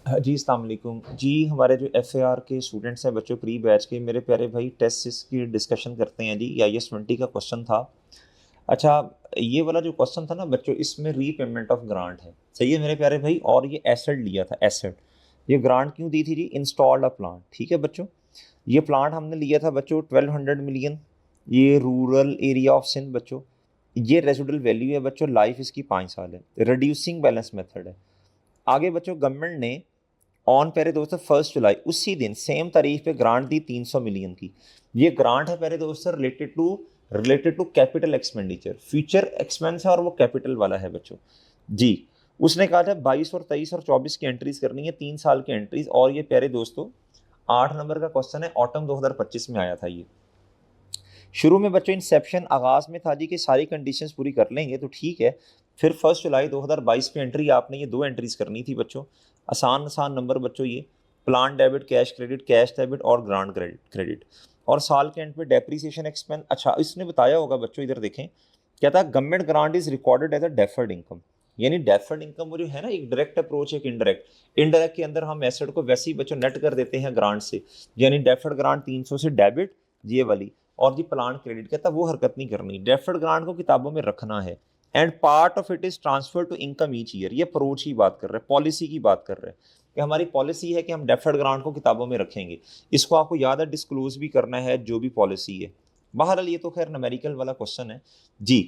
हाँ जी, अस्सलाम वालेकुम जी। हमारे जो एफएआर के स्टूडेंट्स हैं बच्चों, प्री बैच के, मेरे प्यारे भाई, टेस्ट की डिस्कशन करते हैं जी। IS-20 का क्वेश्चन था। अच्छा, ये वाला जो क्वेश्चन था ना बच्चों, इसमें रीपेमेंट ऑफ ग्रांट है। सही है मेरे प्यारे भाई। और ये एसेट लिया था, एसेट। ये ग्रांट क्यों दी थी जी? Installed a plant. ठीक है बच्चों, ये प्लांट हमने लिया था बच्चों 1200 मिलियन। ये रूरल एरिया ऑफ सिंध बच्चों। ये रेजिडुअल वैल्यू है बच्चों, लाइफ इसकी 5 साल है। रिड्यूसिंग बैलेंस मेथड है। आगे बच्चों, गवर्नमेंट ने ऑन प्यारे दोस्तों 1 जुलाई उसी दिन सेम तारीख पे ग्रांट दी 300 मिलियन की। ये ग्रांट है प्यारे दोस्तों related to capital expenditure, future expense है और वो कैपिटल वाला है बच्चों जी। उसने कहा था 22 और 23 और 24 की एंट्रीज करनी है, 3 साल की एंट्रीज। और ये प्यारे दोस्तों 8 नंबर का क्वेश्चन है, ऑटम 2025 में आया था ये। शुरू में बच्चों इंसेप्शन आगाज में था जी कि सारी कंडीशंस पूरी कर लेंगे तो ठीक है। फिर 1 जुलाई 2022 पे एंट्री आपने ये 2 एंट्रीज करनी थी बच्चों। आसान आसान नंबर बच्चों ये। प्लान डेबिट, कैश डेबिट और ग्रांट क्रेडिट। और साल के एंड पे डेप्रीसिएशन एक्सपेंस। अच्छा, इसने बताया होगा बच्चों, इधर देखें क्या था, government grant is recorded as a deferred income. यानी डेफर्ड इनकम वो जो है ना, एक डायरेक्ट अप्रोच, एक इनडायरेक्ट। इनडायरेक्ट के अंदर हम एसेट को वैसे ही बच्चों नेट कर देते हैं ग्रांट से। यानी डेफर्ड ग्रांट 300 से डेबिट, ये वाली। और जी प्लान क्रेडिट कहता है वो हरकत नहीं करनी, डेफर्ड ग्रांट को किताबों में रखना है। And part of it is transfer to income each year. ये अप्रोच की बात कर रहे हैं, पॉलिसी की बात कर रहे हैं कि हमारी पॉलिसी है कि हम डेफर्ड ग्रांट को किताबों में रखेंगे। इसको आपको याद है, डिस्क्लोज भी करना है जो भी पॉलिसी है। बहरहाल ये तो खैर न्यूमेरिकल वाला क्वेश्चन है जी।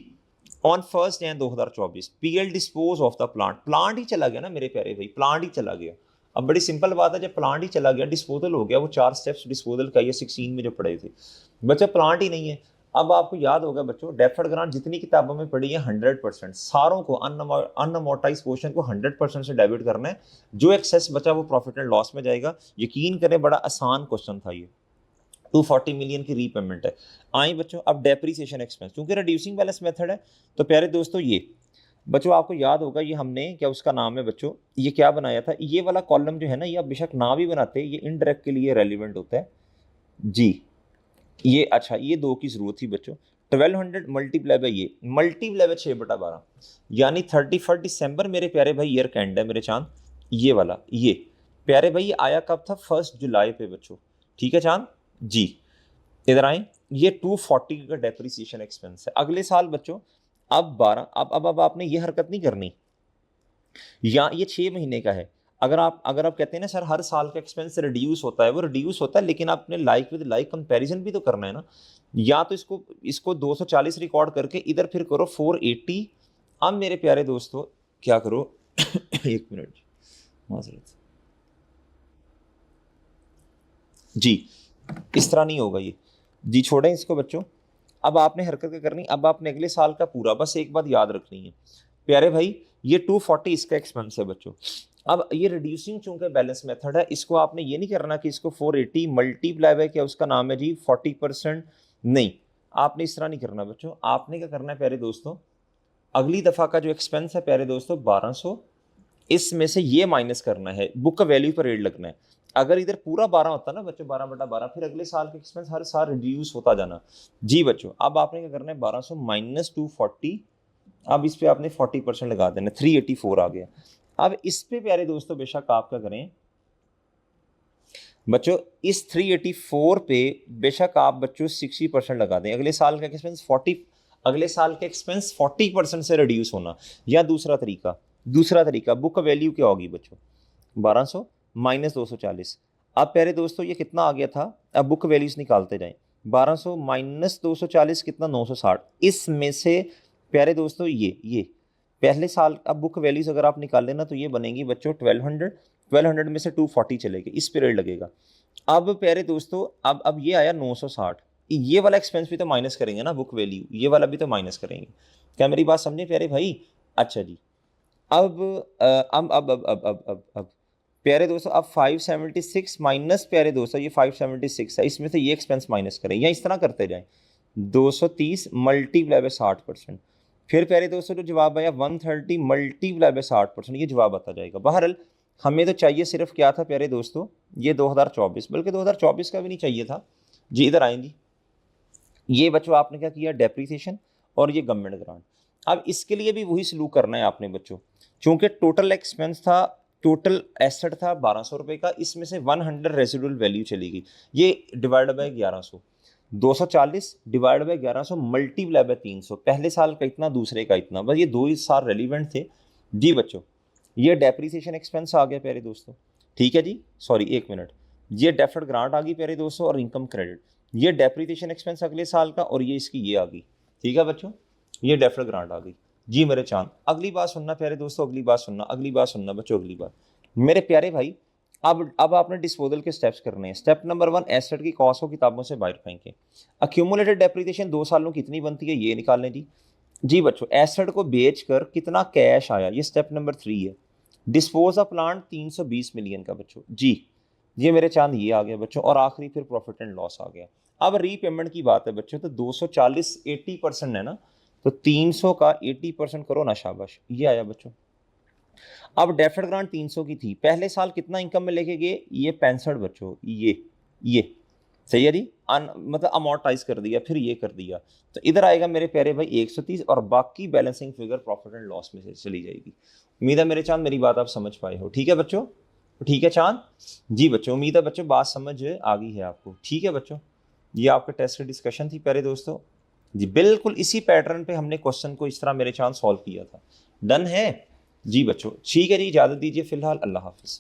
On 1 Jan 2024 PL dispose of the plant. Plant ही चला गया ना मेरे प्यारे भाई, प्लांट ही चला गया। अब बड़ी सिंपल बात है, जब प्लांट ही चला गया, डिस्पोजल हो गया, वो 4 स्टेप्स डिस्पोजल का, ये 16 में जो पढ़े थे बच्चा, प्लांट ही नहीं है। अब आपको याद होगा बच्चों, डेफर्ड ग्रांट जितनी किताबों में पड़ी है 100%, सारों को अनअमोर्टाइज पोर्शन को 100% से डेबिट करना है। जो एक्सेस बचा वो प्रॉफिट एंड लॉस में जाएगा। यकीन करें बड़ा आसान क्वेश्चन था ये। 240 मिलियन की रीपेमेंट है। आई बच्चों अब डेप्रीसिएशन एक्सपेंस, क्योंकि रिड्यूसिंग बैलेंस मेथड है। तो प्यारे दोस्तों ये बच्चों आपको याद होगा, ये हमने क्या उसका नाम है बच्चों, ये क्या बनाया था, ये वाला कॉलम जो है ना, ये आप बेशक ना भी बनाते, ये इनडायरेक्ट के लिए रेलिवेंट होता है जी। ये अच्छा, ये 2 की जरूरत थी बच्चों। 1200 मल्टीप्लाई बाई, ये मल्टीप्लाई बाई 6/12, यानी 31 दिसंबर मेरे प्यारे भाई, ईयर का एंड है मेरे चांद। ये वाला ये प्यारे भाई, ये आया कब था? 1 जुलाई पे बच्चों। ठीक है चांद जी, इधर आए। ये 240 का डेप्रिसिएशन एक्सपेंस है अगले साल बच्चों। अब 12, अब आपने ये हरकत नहीं करनी, या ये 6 महीने का है। अगर आप कहते हैं ना सर हर साल का एक्सपेंस रिड्यूस होता है, वो रिड्यूस होता है, लेकिन आपने लाइक विद लाइक कंपैरिजन भी तो करना है ना। या तो इसको इसको 240 रिकॉर्ड करके इधर फिर करो 480। अब मेरे प्यारे दोस्तों क्या करो, एक मिनट माजरत जी, इस तरह नहीं होगा ये जी, छोड़ें इसको बच्चों। अब आपने हरकत क्या करनी, अब आपने अगले साल का पूरा, बस एक बात याद रखनी है प्यारे भाई, ये 240 इसका एक्सपेंस है बच्चों। अब ये रिड्यूसिंग चूंकि बैलेंस मेथड है, इसको आपने ये नहीं करना कि इसको 480 मल्टीप्लाई बाय क्या उसका नाम है जी 40%, नहीं। आपने इस तरह नहीं करना बच्चों। आपने क्या करना है प्यारे दोस्तों, अगली दफा का जो एक्सपेंस है प्यारे दोस्तों 1200, इसमें से ये माइनस करना है, बुक वैल्यू पर रेट लगना है। अगर इधर पूरा 12 होता ना बच्चों, 12/12, फिर अगले साल का एक्सपेंस हर साल रिड्यूस होता जाना जी बच्चों। अब आपने क्या करना है, 1200 माइनस 240, अब इस पे आपने 40% लगा देना, 384 आ गया। अब इस पे प्यारे दोस्तों बेशक आप क्या करें बच्चों, इस 384 पे बेशक आप बच्चों 60% लगा दें। अगले साल का एक्सपेंस 40, अगले साल के एक्सपेंस 40% से रिड्यूस होना। या दूसरा तरीका बुक वैल्यू क्या होगी बच्चों, 1200 माइनस 240। अब प्यारे दोस्तों ये कितना आ गया था, अब बुक वैल्यूज निकालते जाएं। 1200 माइनस 240 कितना, 960। इसमें से प्यारे दोस्तों ये पहले साल, अब बुक वैल्यूज अगर आप निकाल लेना तो ये बनेगी बच्चों 1200 में से 240 चलेगी, इस पे रेट लगेगा। अब प्यारे दोस्तों अब ये आया 960। ये वाला एक्सपेंस भी तो माइनस करेंगे ना, बुक वैल्यू ये वाला भी तो माइनस करेंगे। क्या मेरी बात समझे प्यारे भाई? अच्छा जी, अब अब प्यारे दोस्तों अब 576 माइनस, प्यारे दोस्तों ये 576 है, इसमें से ये एक्सपेंस माइनस करें या इस तरह करते जाएं। 230 मल्टीप्लाई बाय 60%, फिर प्यारे दोस्तों जो जवाब आया 130 मल्टीप्लाई बाय 60%, ये जवाब आता जाएगा। बहरहाल हमें तो चाहिए सिर्फ क्या था प्यारे दोस्तों, ये 2024, बल्कि 2024 का भी नहीं चाहिए था जी। इधर आएंगी, ये बच्चों आपने क्या किया, डेप्रीसिएशन और ये गवर्नमेंट ग्रांट। अब इसके लिए भी वही सलूक करना है आपने बच्चों, चूंकि टोटल एक्सपेंस था टोटल एसेट था 1200 रुपये का, इसमें से 100 रेजिडुअल वैल्यू चली गई, ये divide by 1100, 240 divide by 1100 multiply by 300, पहले साल का इतना, दूसरे का इतना, बस ये 2 ही साल रेलिवेंट थे जी बच्चों। ये डेप्रीसिएशन एक्सपेंस आ गया प्यारे दोस्तों, ठीक है जी, सॉरी 1 मिनट, ये डेफर्ड ग्रांट आ गई प्यारे दोस्तों और इनकम क्रेडिट, ये डेप्रीसिएशन एक्सपेंस अगले साल का और ये इसकी ये आ गई, ठीक है बच्चों, ये डेफर्ड ग्रांट आ गई जी मेरे चांद। अगली बात सुनना प्यारे दोस्तों, अगली बात सुनना, अगली बात सुनना बच्चों, अगली बात मेरे प्यारे भाई, अब आपने डिस्पोजल के स्टेप्स करने हैं। स्टेप नंबर 1, एसेट की कॉस्ट को किताबों से बाहर फेंकें। अक्यूमुलेटेड डेप्रिसिएशन 2 सालों की कितनी बनती है ये निकालने जी बच्चों। एसेट को बेचकर कितना कैश आया, ये स्टेप नंबर 3 है। डिस्पोज ऑफ प्लांट 320 मिलियन का बच्चों जी, ये मेरे चांद ये आ गया बच्चों, और आखिरी फिर प्रॉफिट एंड लॉस आ गया। अब रीपेमेंट की बात है बच्चों, तो 240 80% है ना, तो 300 का 80% करो ना, शाबाश, ये आया बच्चों। अब डेफर्ड ग्रांट 300 की थी, पहले साल कितना इनकम में लेके गए, ये 65 बच्चों, ये सही है जी, मतलब अमोर्टाइज कर दिया, फिर ये कर दिया, तो इधर आएगा मेरे प्यारे भाई 130, और बाकी balancing figure profit and loss में से चली जाएगी। उम्मीद है मेरे चांद मेरी बात आप समझ पाए हो, ठीक है बच्चों, ठीक है चांद जी बच्चों, उम्मीद है बच्चों बात समझ आ गई है आपको, ठीक है बच्चों। ये आपका टेस्ट की डिस्कशन थी प्यारे दोस्तों जी, बिल्कुल इसी पैटर्न पे हमने क्वेश्चन को इस तरह मेरे चांद सॉल्व किया था, डन है जी बच्चों, ठीक है जी, इजाजत दीजिए फिलहाल, अल्लाह हाफिज।